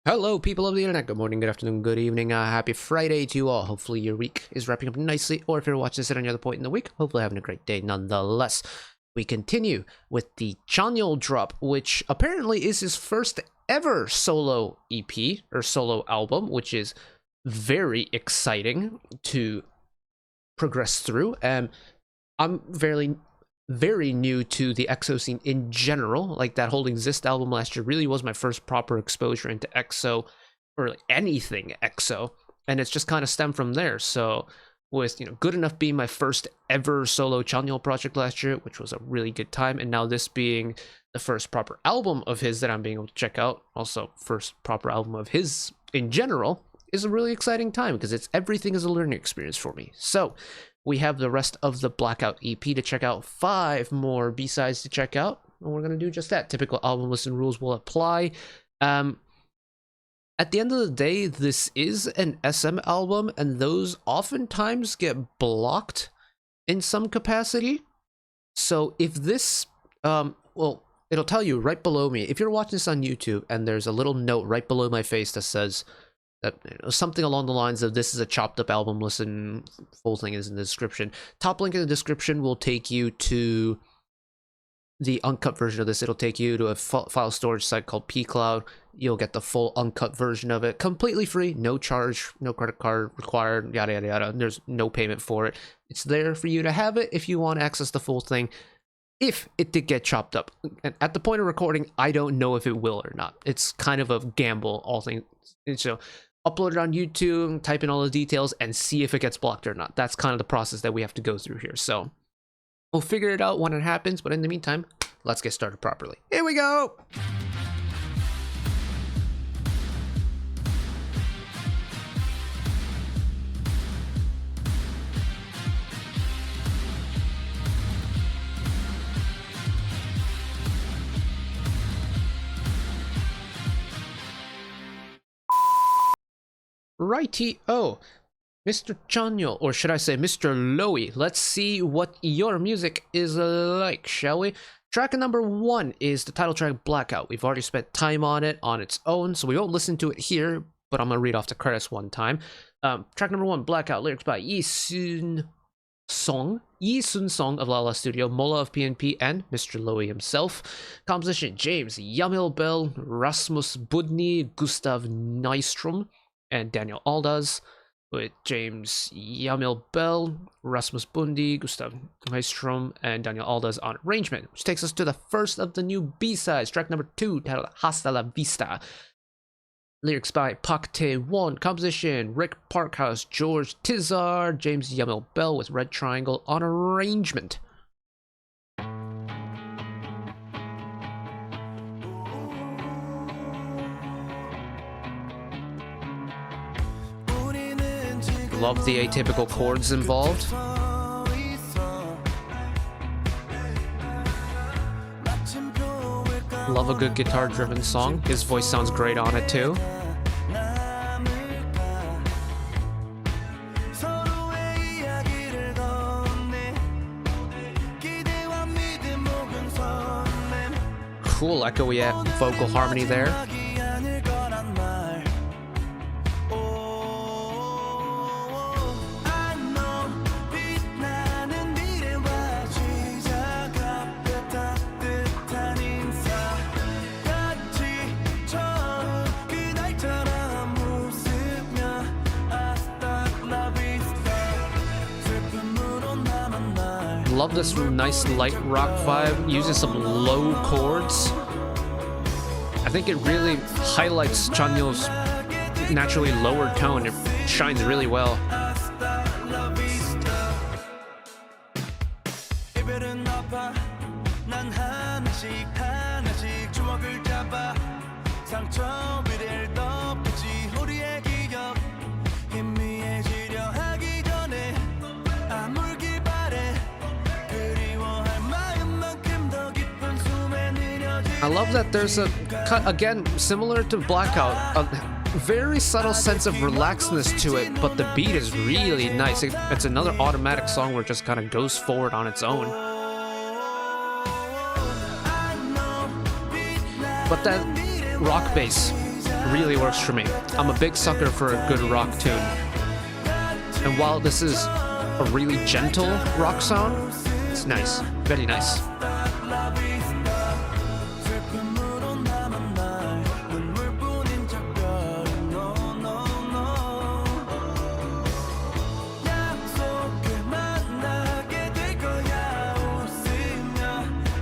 Hello, people of the internet. Good morning, good afternoon, good evening. Happy Friday to you all. Hopefully your week is wrapping up nicely, or if you're watching this at any other point in the week, hopefully having a great day nonetheless. We continue with the CHANYEOL drop, which apparently is his first ever solo EP, or solo album, which is very exciting to progress through. And I'm very new to the EXO scene in general. Like, that whole Exist album last year really was my first proper exposure into EXO, or like anything EXO, and it's just kind of stemmed from there. So with, Good Enough being my first ever solo CHANYEOL project last year, which was a really good time, and now this being the first proper album of his that I'm being able to check out, also first proper album of his in general, is a really exciting time because everything is a learning experience for me. So we have the rest of the Blackout EP to check out, 5 more B-sides to check out, and we're going to do just that. Typical album listen rules will apply. At the end of the day, this is an SM album, and those oftentimes get blocked in some capacity. So if this, well, it'll tell you right below me, if you're watching this on YouTube, and there's a little note right below my face that says, something along the lines of "this is a chopped up album listen," full thing is in the description. Top link in the description will take you to the uncut version of this. It'll take you to a file storage site called pCloud. You'll get the full uncut version of it, completely free, no charge, no credit card required, yada yada yada. There's no payment for it. It's there for you to have it if you want to access the full thing, if it did get chopped up. And at the point of recording, I don't know if it will or not. It's kind of a gamble, all things. So upload it on YouTube, type in all the details, and see if it gets blocked or not. That's kind of the process that we have to go through here. So we'll figure it out when it happens, but in the meantime, let's get started properly. Here we go! Righty-o, Mr. CHANYEOL, or should I say Mr. Lowy. Let's see what your music is like, shall we? Track number 1 is the title track, Blackout. We've already spent time on it on its own, so we won't listen to it here, but I'm going to read off the credits one time. Track number 1, Blackout, lyrics by Yi-Sun Song of Lala Studio, Mola of PNP, and Mr. Lowy himself. Composition, James Yamil Bell, Rasmus Budny, Gustav Nystrom, and Daniel Aldaz, with James Yamil Bell, Rasmus Bundy, Gustav Nystrom, and Daniel Aldaz on arrangement, which takes us to the first of the new B-sides, track number 2, titled Hasta La Vista. Lyrics by Pak Tae-won, composition Rick Parkhouse, George Tizar, James Yamil Bell with Red Triangle on arrangement. Love the atypical chords involved. Love a good guitar-driven song. His voice sounds great on it too. Cool echoey vocal harmony there. Love this nice light rock vibe, uses some low chords. I think it really highlights CHANYEOL's naturally lower tone. It shines really well. I love that there's a cut, again, similar to Blackout, a very subtle sense of relaxedness to it, but the beat is really nice. It's another automatic song where it just kind of goes forward on its own. But that rock bass really works for me. I'm a big sucker for a good rock tune. And while this is a really gentle rock sound, it's nice. Very nice.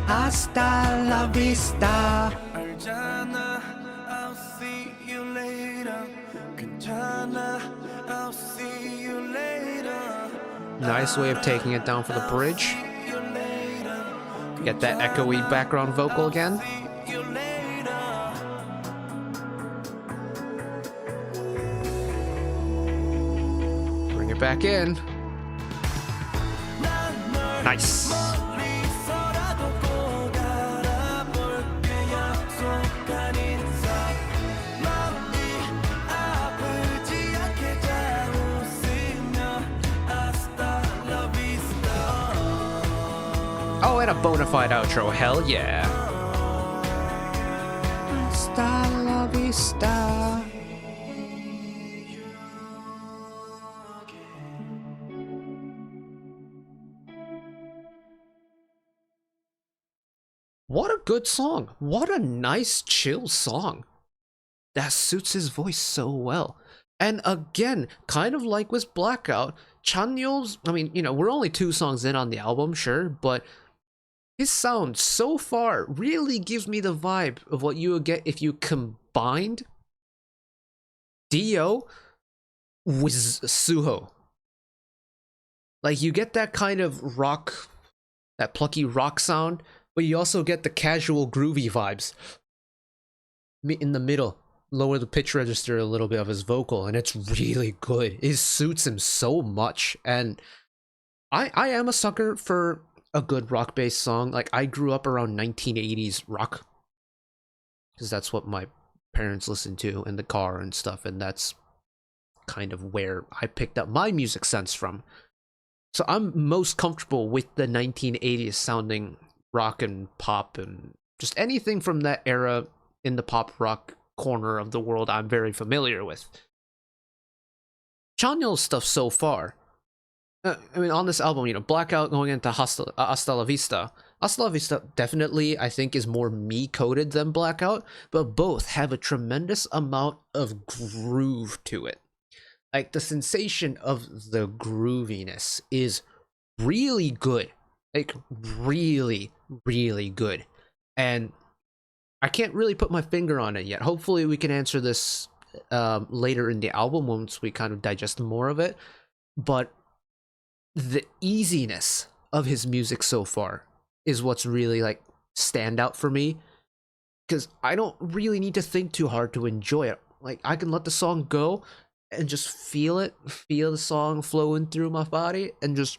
Hasta la vista. Nice way of taking it down for the bridge. Get that echoey background vocal again. Bring it back in. Nice. Oh, and a bona fide outro. Hell yeah. Hasta la vista. What a good song. What a nice, chill song. That suits his voice so well. And again, kind of like with Blackout, CHANYEOL's, I mean, you know, we're only 2 songs in on the album, sure, but his sound so far really gives me the vibe of what you would get if you combined Dio with Suho. Like, you get that kind of rock, that plucky rock sound, but you also get the casual groovy vibes in the middle. Lower the pitch register a little bit of his vocal, and it's really good. It suits him so much. And I am a sucker for a good rock-based song. Like, I grew up around 1980s rock, because that's what my parents listened to in the car and stuff, and that's kind of where I picked up my music sense from. So I'm most comfortable with the 1980s sounding rock and pop, and just anything from that era in the pop rock corner of the world I'm very familiar with. CHANYEOL's stuff so far, I mean, on this album, you know, Blackout going into Hasta La Vista. Hasta La Vista definitely, I think, is more me-coded than Blackout, but both have a tremendous amount of groove to it. Like, the sensation of the grooviness is really good. Like, really, really good. And I can't really put my finger on it yet. Hopefully we can answer this later in the album once we kind of digest more of it. But the easiness of his music so far is what's really, like, stand out for me. Because I don't really need to think too hard to enjoy it. Like, I can let the song go and just feel it. Feel the song flowing through my body and just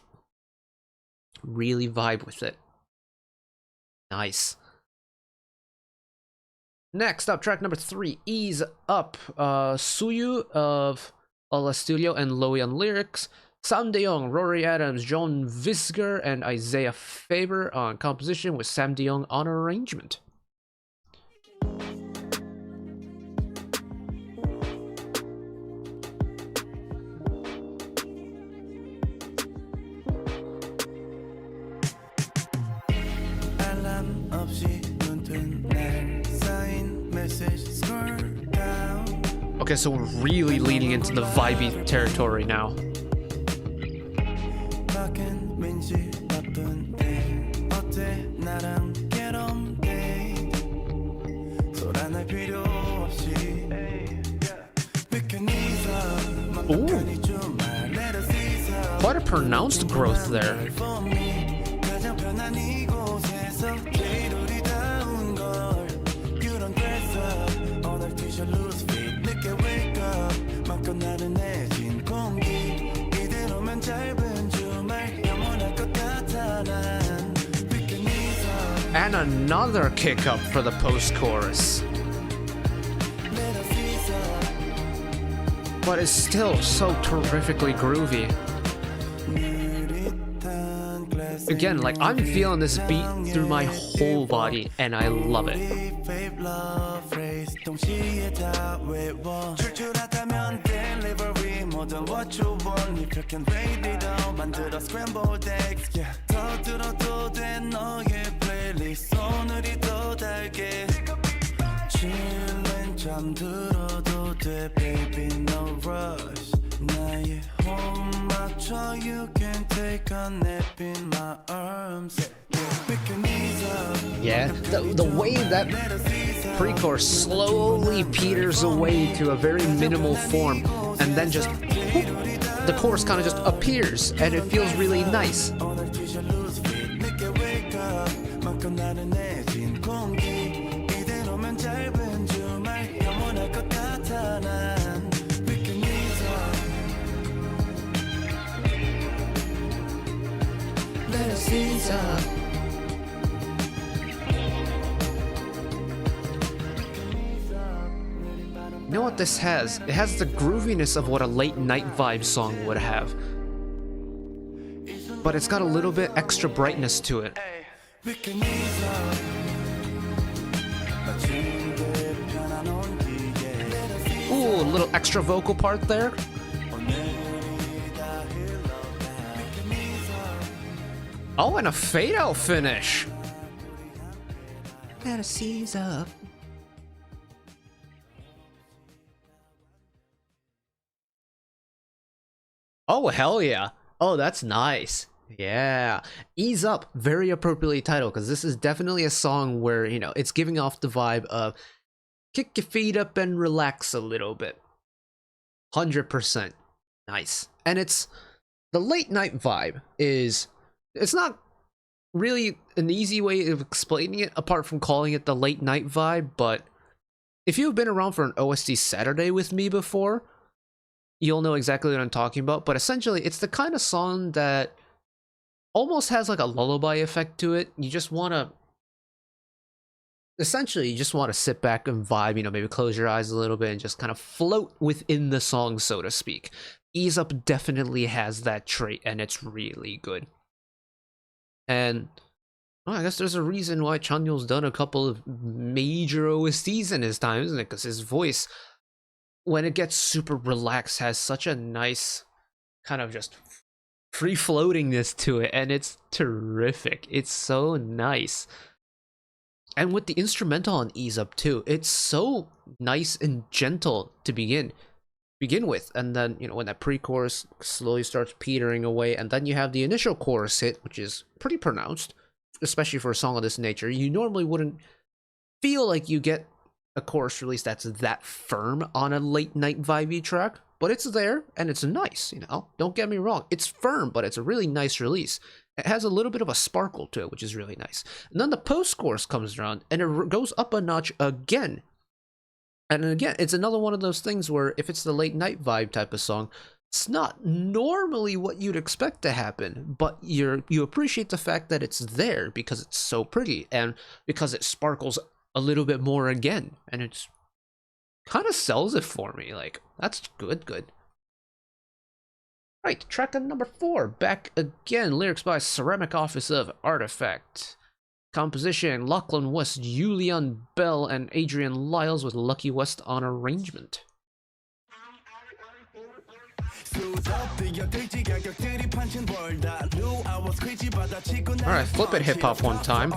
really vibe with it. Nice. Next up, track number 3, Ease Up. Suyu of Ola Studio and Lowy on lyrics. Sam DeYoung, Rory Adams, John Visger, and Isaiah Faber on composition, with Sam DeYoung on arrangement. Okay, so we're really leaning into the vibey territory now. Ooh. Quite a pronounced growth there. And another kick up for the post-chorus. But it's still so terrifically groovy. Again, like, I'm feeling this beat through my whole body, and I love it. 동시에 다 외워 출출하다면 delivery 모든 what you want if you can rate it out 만들어 scrambled eggs yeah. 더 들어도 돼 너의 플레이리스트 오늘이 더 달게 chillin' 잠들어도 돼 baby no rush 나의 홈 맞춰 you can take a nap in my arms Yeah, the way that pre-chorus slowly peters away to a very minimal form and then just whoop, the chorus kind of just appears and it feels really nice. Let us ease up. You know what this has? It has the grooviness of what a late night vibe song would have. But it's got a little bit extra brightness to it. Ooh, a little extra vocal part there. Oh, and a fade out finish. Gotta seize up. Oh, hell yeah. Oh, that's nice. Yeah. Ease Up, very appropriately titled, because this is definitely a song where, you know, it's giving off the vibe of kick your feet up and relax a little bit. 100%. Nice. And it's the late night vibe is, it's not really an easy way of explaining it apart from calling it the late night vibe, but if you've been around for an OST Saturday with me before, you'll know exactly what I'm talking about. But essentially, it's the kind of song that almost has like a lullaby effect to it. You just want to, essentially, you just want to sit back and vibe, you know, maybe close your eyes a little bit and just kind of float within the song, so to speak. Ease Up definitely has that trait, and it's really good. And well, I guess there's a reason why CHANYEOL's done a couple of major OSTs in his time, isn't it? Because his voice, when it gets super relaxed, has such a nice kind of just free floatingness to it, and it's terrific. It's so nice. And with the instrumental on Ease Up too, it's so nice and gentle to begin with, and then, you know, when that pre-chorus slowly starts petering away, and then you have the initial chorus hit, which is pretty pronounced, especially for a song of this nature. You normally wouldn't feel like you get a chorus release that's that firm on a late night vibey track, but it's there and it's nice, you know, don't get me wrong, it's firm, but it's a really nice release. It has a little bit of a sparkle to it, which is really nice. And then the post-chorus comes around and it goes up a notch again. And again, it's another one of those things where if it's the late night vibe type of song, it's not normally what you'd expect to happen, but you appreciate the fact that it's there because it's so pretty and because it sparkles a little bit more again, and it's kind of sells it for me. Like, that's good. Right, track number 4, Back Again, lyrics by Ceramic Office of Artifact. Composition, Lachlan West, Julian Bell, and Adrian Lyles, with Lucky West on arrangement. Alright, flip it hip-hop one time.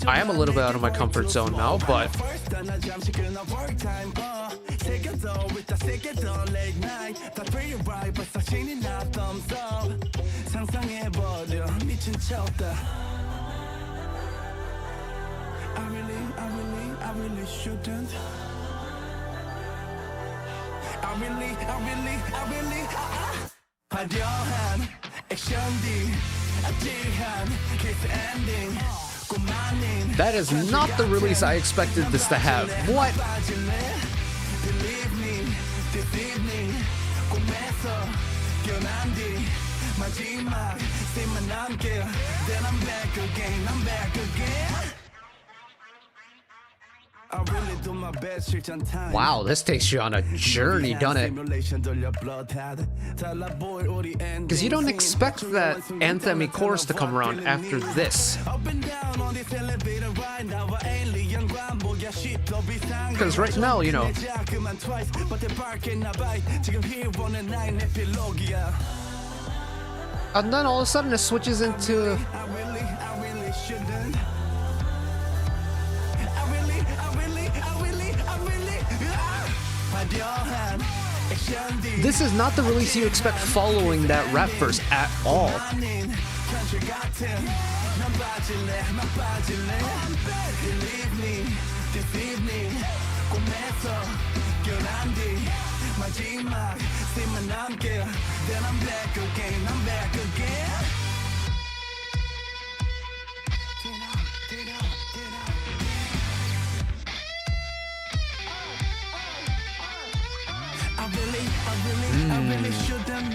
I am a little bit out of my comfort zone now, but I really shouldn't. 화려한 액션디 아찔한 kiss ending. That is not the release I expected this to have. What? Wow, this takes you on a journey, doesn't it? Because you don't expect that anthem chorus to come around after this. Because right now, you know, and then all of a sudden it switches into this is not the release you expect following that rap verse at all.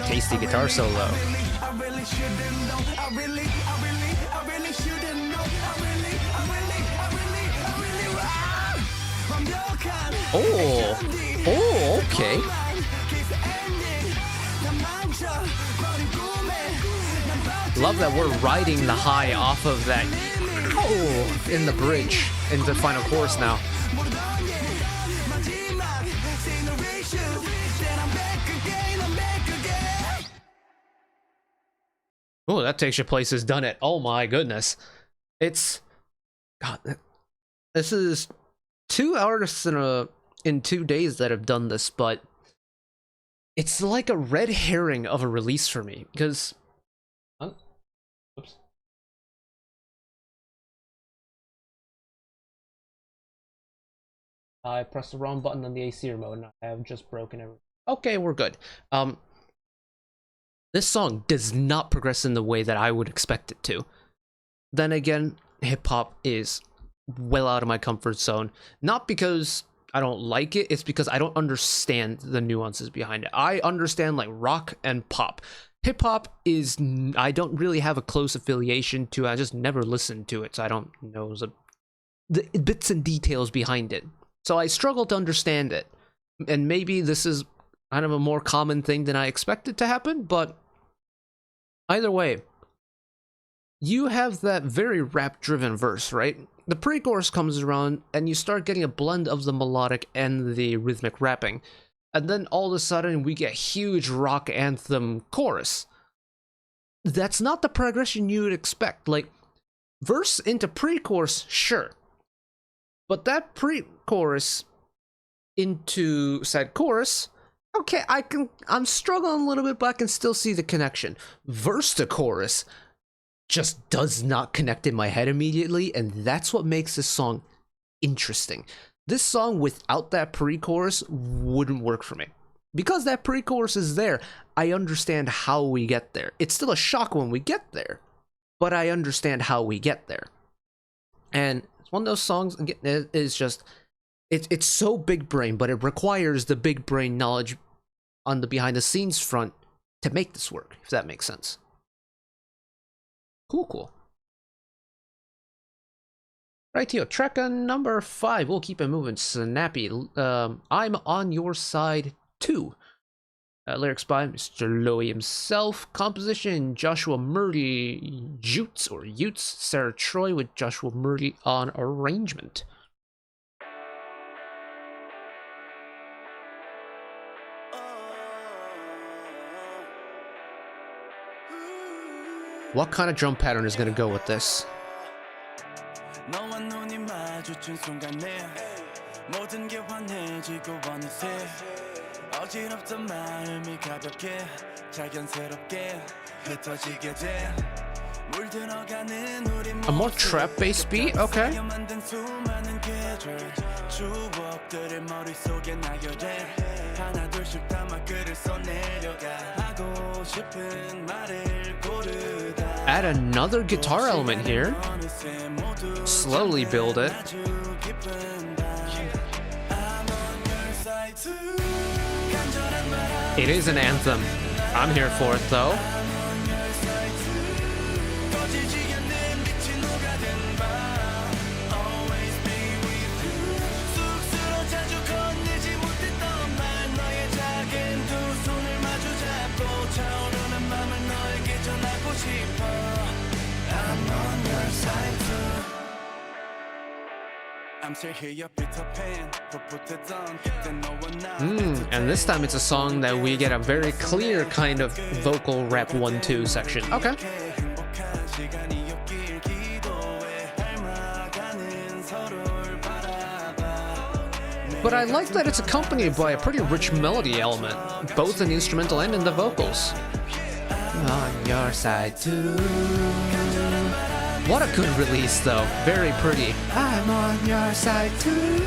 Tasty guitar solo. Oh, okay. Love that we're riding the high off of that in the bridge into the final chorus now. Oh, that takes you places, done it. Oh my goodness. It's God, this is 2 artists in 2 days that have done this, but it's like a red herring of a release for me because oops. I pressed the wrong button on the AC remote and I have just broken everything. Okay, we're good. This song does not progress in the way that I would expect it to. Then again, hip-hop is well out of my comfort zone. Not because I don't like it, it's because I don't understand the nuances behind it. I understand like rock and pop. Hip-hop is, I don't really have a close affiliation to, I just never listened to it, so I don't know the bits and details behind it. So I struggle to understand it. And maybe this is kind of a more common thing than I expected to happen, but either way, you have that very rap-driven verse, right? The pre-chorus comes around, and you start getting a blend of the melodic and the rhythmic rapping. And then all of a sudden, we get huge rock anthem chorus. That's not the progression you would expect. Like, verse into pre-chorus, sure. But that pre-chorus into said chorus, okay, I'm struggling a little bit, but I can still see the connection. Verse to chorus just does not connect in my head immediately, and that's what makes this song interesting. This song without that pre-chorus wouldn't work for me. Because that pre-chorus is there, I understand how we get there. It's still a shock when we get there, but I understand how we get there. And it's one of those songs, again, is just, it's so big brain, but it requires the big brain knowledge on the behind the scenes front to make this work, if that makes sense. Cool. Right here, track number 5. We'll keep it moving snappy. I'm on your side too. Lyrics by Mr. Lowy himself. Composition Joshua Murdy Utes, Sarah Troy with Joshua Murdy on arrangement. What kind of drum pattern is going to go with this? A more trap-based beat? Okay. Add another guitar element here. Slowly build it. It is an anthem. I'm here for it though. And this time it's a song that we get a very clear kind of vocal rap 1-2 section. Okay. But I like that it's accompanied by a pretty rich melody element, both in the instrumental and in the vocals. On your side too. What a good release though, very pretty. I'm on your side too.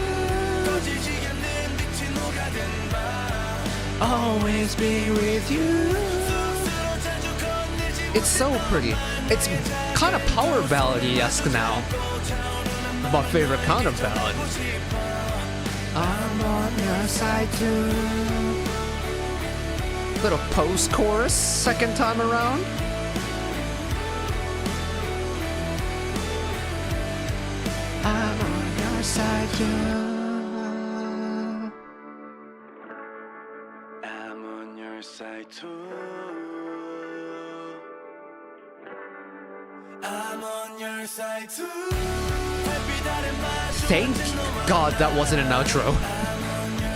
Always be with you. It's so pretty. It's kind of power ballady-esque now. My favorite kind of ballad. I'm on your side too. Little post-chorus, second time around. I'm on your side too. I'm on your side too. I'm on your side too. Thank God that wasn't an outro,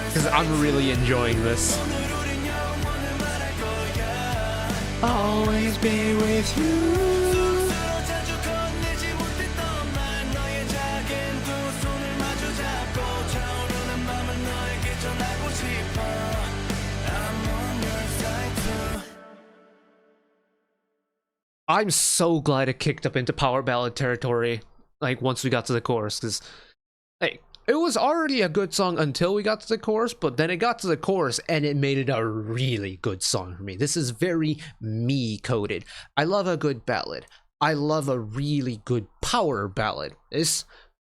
because I'm really enjoying this. Always be with you. I'm so glad it kicked up into power ballad territory, like once we got to the chorus, because hey, it was already a good song until we got to the chorus, but then it got to the chorus and it made it a really good song for me. This is very me-coded. I love a good ballad. I love a really good power ballad. This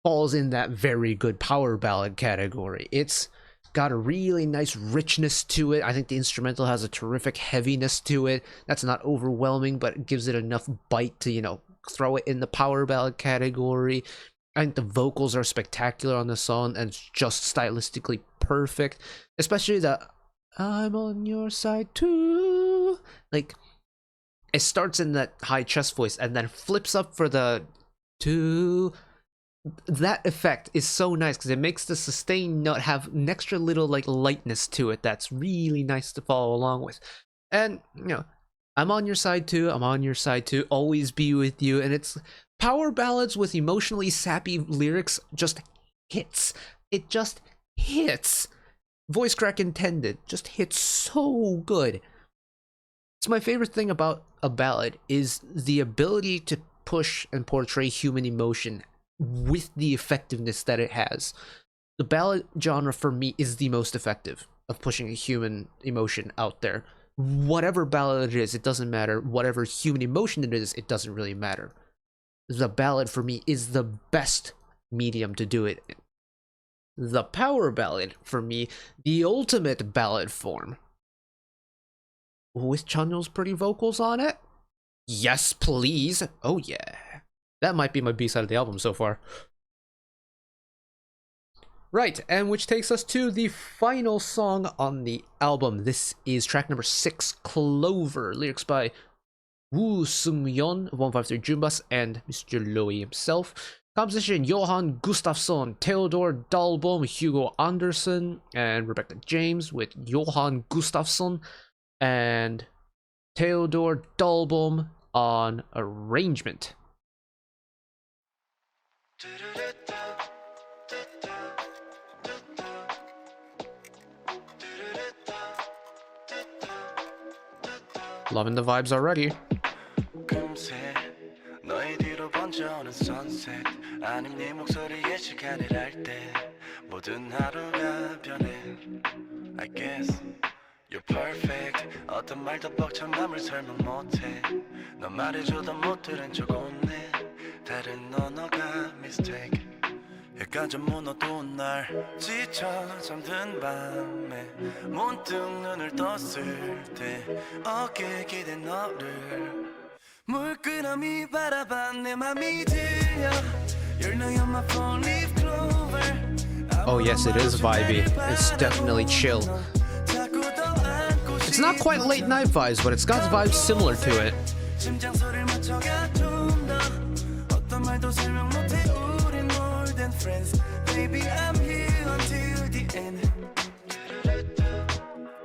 falls in that very good power ballad category. It's got a really nice richness to it. I think the instrumental has a terrific heaviness to it. That's not overwhelming, but it gives it enough bite to, you know, throw it in the power ballad category. I think the vocals are spectacular on the song and it's just stylistically perfect. Especially the I'm on your side too. Like, it starts in that high chest voice and then flips up for the two. That effect is so nice because it makes the sustained note have an extra little like lightness to it that's really nice to follow along with. And you know, I'm on your side too, I'm on your side too, always be with you. And it's power ballads with emotionally sappy lyrics just hits. It just hits. Voice crack intended, just hits so good. It's my favorite thing about a ballad is the ability to push and portray human emotion with the effectiveness that it has. The ballad genre for me is the most effective of pushing a human emotion out there. Whatever ballad it is, it doesn't matter. Whatever human emotion it is, it doesn't really matter. The ballad for me is the best medium to do it in. The power ballad for me, the ultimate ballad form. With CHANYEOL's pretty vocals on it? Yes, please. Oh yeah. That might be my B-side of the album so far. Right, and which takes us to the final song on the album. This is track number 6, Clover. Lyrics by Woo Sung-yeon, 153 Jumbas, and Mr. Lowy himself. Composition, Johan Gustafsson, Theodor Dahlbom, Hugo Andersson, and Rebecca James, with Johan Gustafsson and Theodor Dahlbom on arrangement. Loving the vibes already. 너의 뒤로 번져오는 sunset 아님 네 목소리에 시간을 할 때 모든 하루가 변해 I guess you're perfect 어떤 말도 벅찬 맘을 설명 못해 너 말해줘도 못 들은 척 웃네 다른 언어가 mistake 약간 무너도 날 지쳐 잠든 밤에 문득 눈을 떴을 때 어깨에 기댄 너를 물끄러미 바라봐 내 맘이 들려 You're now on my phone, leave Clover. Oh yes, it is vibey. It's definitely chill. It's not quite late night vibes, but it's got vibes similar to it. Baby, I'm here until the end.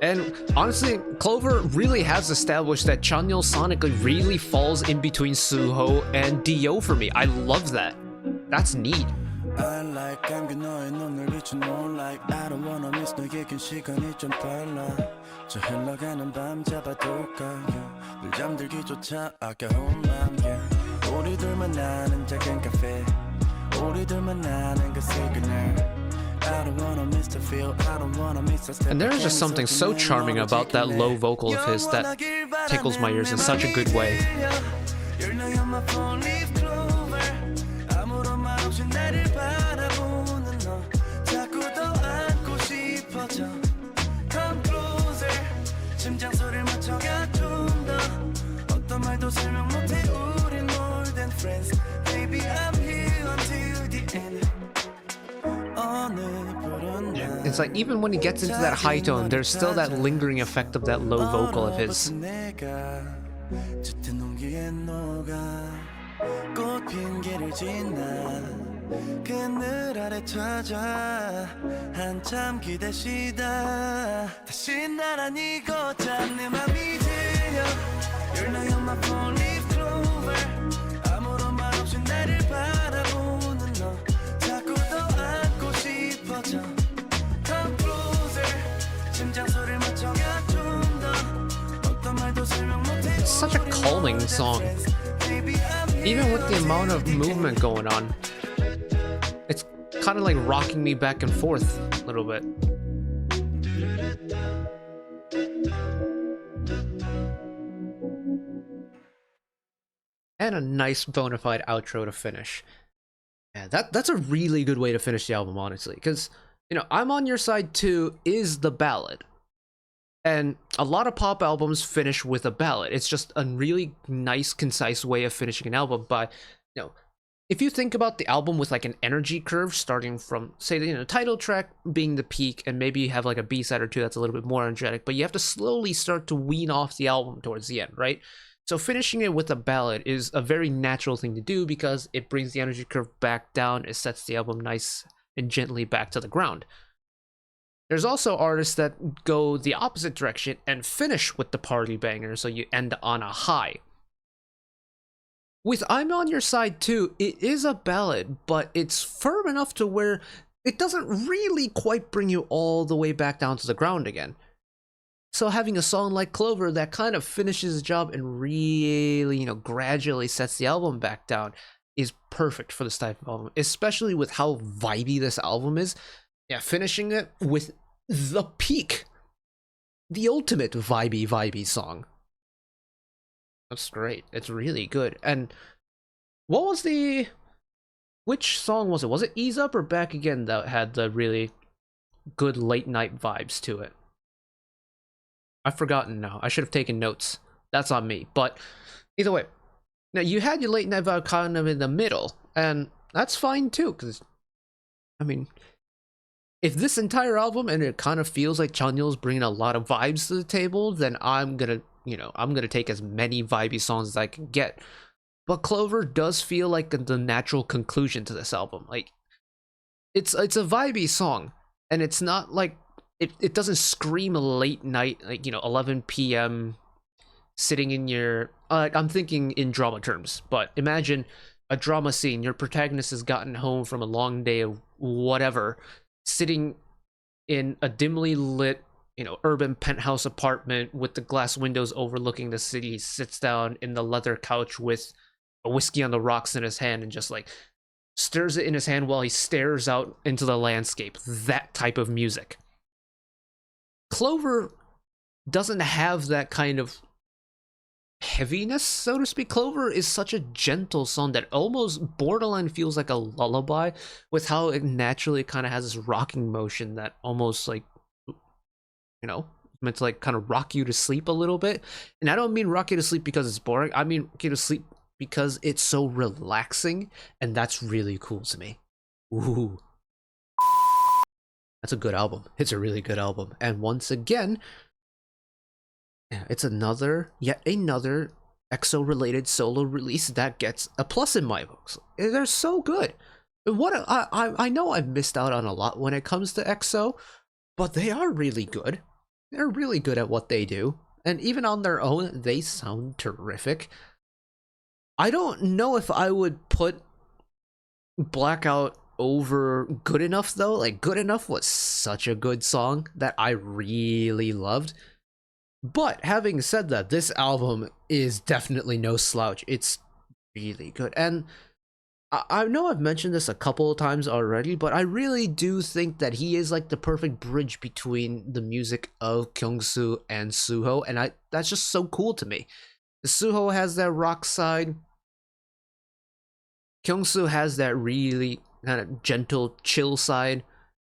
And honestly, Clover really has established that CHANYEOL sonically really falls in between Suho and Dio for me. I love that. That's neat. I like 감긴 너의 눈을 비춘 moonlight. I don't wanna miss 너의 긴 시간이 좀 빨라. 저 흘러가는 밤 잡아둘까. 늘 잠들기조차 아까운 맘. 우리들만 아는 작은 카페. 우리들만 아는 그 시그널. And there's just something so charming about that low vocal of his that tickles my ears in such a good way. It's like even when he gets into that high tone, there's still that lingering effect of that low vocal of his. It's such a calming song. Even with the amount of movement going on, it's kind of like rocking me back and forth a little bit. And a nice bona fide outro to finish. Yeah, that's a really good way to finish the album, honestly, because, you know, I'm On Your Side Too is the ballad. And a lot of pop albums finish with a ballad. It's just a really nice, concise way of finishing an album. But, you know, if you think about the album with like an energy curve starting from, say, the title track being the peak, and maybe you have like a B-side or two that's a little bit more energetic, but you have to slowly start to wean off the album towards the end, right? So finishing it with a ballad is a very natural thing to do because it brings the energy curve back down. It sets the album nice and gently back to the ground. There's also artists that go the opposite direction and finish with the party banger, so you end on a high. With I'm On Your Side Too, it is a ballad, but it's firm enough to where it doesn't really quite bring you all the way back down to the ground again. So having a song like Clover that kind of finishes the job and really, gradually sets the album back down is perfect for this type of album, especially with how vibey this album is. Yeah, finishing it with the peak, the ultimate vibey song. That's great. It's really good. And what was which song was it? Was it Ease Up or Back Again that had the really good late night vibes to it? I've forgotten now. I should have taken notes. That's on me. But either way, now you had your late night vibe kind of in the middle, and that's fine too, because, I mean, if this entire album and it kind of feels like CHANYEOL's bringing a lot of vibes to the table, then I'm gonna take as many vibey songs as I can get. But Clover does feel like the natural conclusion to this album. Like, it's a vibey song, and it's not like it doesn't scream late night, like 11 p.m. sitting in your. I'm thinking in drama terms, but imagine a drama scene. Your protagonist has gotten home from a long day of whatever, sitting in a dimly lit, urban penthouse apartment with the glass windows overlooking the city. He sits down in the leather couch with a whiskey on the rocks in his hand and just like stirs it in his hand while he stares out into the landscape. That type of music. Clover doesn't have that kind of heaviness, so to speak. Clover is such a gentle song that almost borderline feels like a lullaby, with how it naturally kind of has this rocking motion that almost like, meant to like kind of rock you to sleep a little bit. And I don't mean rock you to sleep because it's boring. I mean rock you to sleep because it's so relaxing, and that's really cool to me. Ooh. That's a good album. It's a really good album. And once again, it's yet another EXO related solo release that gets a plus in my books. They're so good. I know I've missed out on a lot when it comes to EXO, but they are really good. They're really good at what they do, and even on their own, they sound terrific. I don't know if I would put Blackout over Good Enough though. Like Good Enough was such a good song that I really loved. But having said that, this album is definitely no slouch. It's really good. And I know I've mentioned this a couple of times already, but I really do think that he is like the perfect bridge between the music of Kyungsoo and Suho, and that's just so cool to me. Suho has that rock side, Kyungsoo has that really kind of gentle, chill side.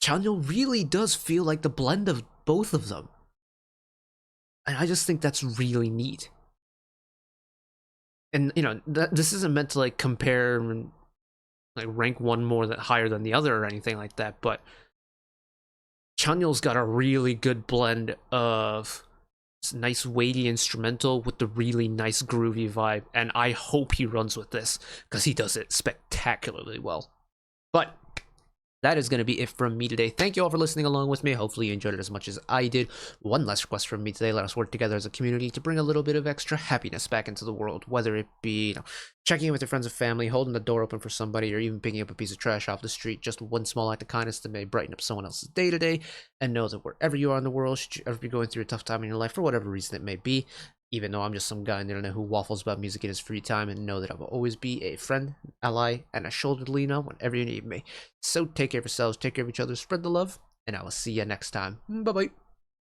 Chanyeol really does feel like the blend of both of them. And I just think that's really neat. And, you know, this isn't meant to, like, compare and, like, rank one more higher than the other or anything like that, but Chanyeol's got a really good blend of nice weighty instrumental with the really nice groovy vibe, and I hope he runs with this because he does it spectacularly well. But that is going to be it from me today. Thank you all for listening along with me. Hopefully you enjoyed it as much as I did. One last request from me today: let us work together as a community to bring a little bit of extra happiness back into the world, whether it be, you know, checking in with your friends and family, holding the door open for somebody, or even picking up a piece of trash off the street. Just one small act of kindness that may brighten up someone else's day today. And know that wherever you are in the world, should you ever be going through a tough time in your life for whatever reason it may be, even though I'm just some guy on the internet who waffles about music in his free time, and know that I will always be a friend, ally, and a shoulder to lean on whenever you need me. So take care of yourselves, take care of each other, spread the love, and I will see you next time. Bye-bye.